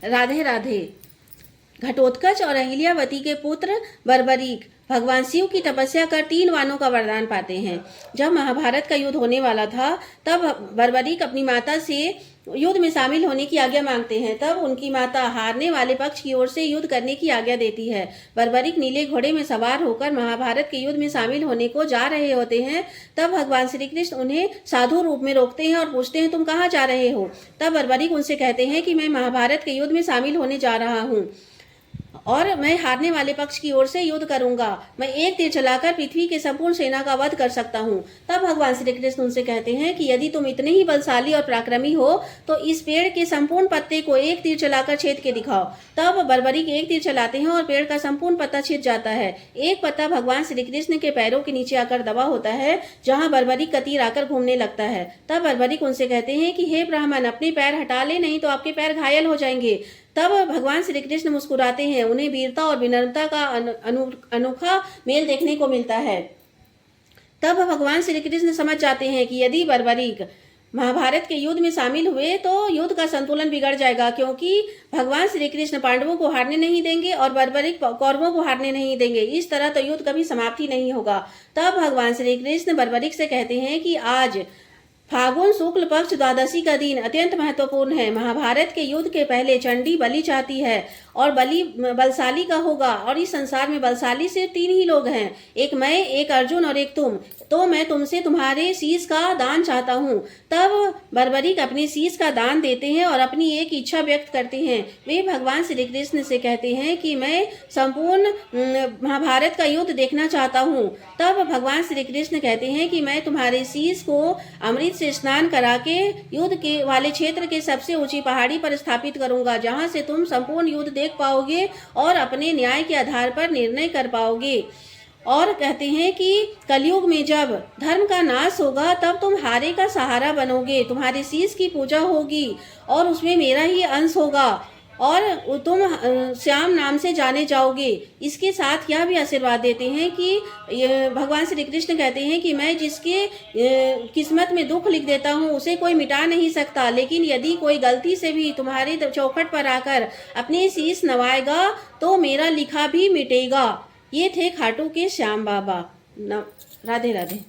राधे राधे। घटोत्कच और अहिल्यावती के पुत्र बर्बरीक भगवान शिव की तपस्या कर 3 वानों का वरदान पाते हैं। जब महाभारत का युद्ध होने वाला था तब बर्बरीक अपनी माता से युद्ध में शामिल होने की आज्ञा मांगते हैं। तब उनकी माता हारने वाले पक्ष की ओर से युद्ध करने की आज्ञा देती है। बर्बरीक नीले घोड़े में सवार होकर महाभारत के युद्ध में शामिल होने को जा रहे होते हैं। तब भगवान श्री कृष्ण उन्हें साधु रूप में रोकते हैं और पूछते हैं, तुम कहाँ जा रहे हो? तब बर्बरीक उनसे कहते हैं कि मैं महाभारत के युद्ध में शामिल होने जा रहा हूँ और मैं हारने वाले पक्ष की ओर से युद्ध करूंगा। मैं एक तीर चलाकर पृथ्वी के संपूर्ण सेना का वध कर सकता हूं। तब भगवान श्री कृष्ण उनसे कहते हैं कि यदि तुम इतने ही बलशाली और पराक्रमी हो तो इस पेड़ के संपूर्ण पत्ते को एक तीर चलाकर छेद के दिखाओ। तब बर्बरीक एक तीर चलाते हैं और पेड़ का संपूर्ण पत्ता छिद जाता है। एक पत्ता भगवान श्री कृष्ण के पैरों के नीचे आकर दबा होता है, जहाँ बर्बरीक का तीर आकर घूमने लगता है। तब बर्बरीक उनसे कहते हैं कि हे ब्राह्मण, अपने पैर हटा ले, नहीं तो आपके पैर घायल हो जाएंगे। तब भगवान श्री कृष्ण मुस्कुराते हैं। उन्हें वीरता और विनम्रता का अनोखा मेल देखने को मिलता है। तब भगवान श्री कृष्ण समझ जाते हैं कि यदि बर्बरीक महाभारत के युद्ध में शामिल हुए तो युद्ध का संतुलन बिगड़ जाएगा, क्योंकि भगवान श्री कृष्ण पांडवों को हारने नहीं देंगे और बर्बरीक कौरवों को हारने नहीं देंगे। इस तरह तो युद्ध कभी समाप्ति नहीं होगा। तब भगवान श्री कृष्ण बर्बरीक से कहते हैं कि आज फागुन शुक्ल पक्ष द्वादशी का दिन अत्यंत महत्वपूर्ण है। महाभारत के युद्ध के पहले चंडी बलि चाहती है और बलि बलशाली का होगा, और इस संसार में बलशाली सिर्फ 3 ही लोग हैं, एक मैं, एक अर्जुन और एक तुम। तो मैं तुमसे तुम्हारे शीश का दान चाहता हूँ। तब बर्बरीक अपने शीश का दान देते हैं और अपनी एक इच्छा व्यक्त करते हैं। वे भगवान श्री कृष्ण से कहते हैं कि मैं संपूर्ण महाभारत का युद्ध देखना चाहता हूँ। तब भगवान श्री कृष्ण कहते हैं कि मैं तुम्हारे शीश को अमृत से स्नान करा के युद्ध के वाले क्षेत्र के सबसे ऊंची पहाड़ी पर स्थापित करूंगा, जहां से तुम संपूर्ण युद्ध देख पाओगे और अपने न्याय के आधार पर निर्णय कर पाओगे। और कहते हैं कि कलयुग में जब धर्म का नाश होगा तब तुम हारे का सहारा बनोगे, तुम्हारे शीश की पूजा होगी और उसमें मेरा ही अंश होगा और तुम श्याम नाम से जाने जाओगे। इसके साथ यह भी आशीर्वाद देते हैं कि भगवान श्री कृष्ण कहते हैं कि मैं जिसके किस्मत में दुख लिख देता हूँ उसे कोई मिटा नहीं सकता, लेकिन यदि कोई गलती से भी तुम्हारे चौखट पर आकर अपने शीश नवाएगा तो मेरा लिखा भी मिटेगा। ये थे खाटू के श्याम बाबा। राधे राधे।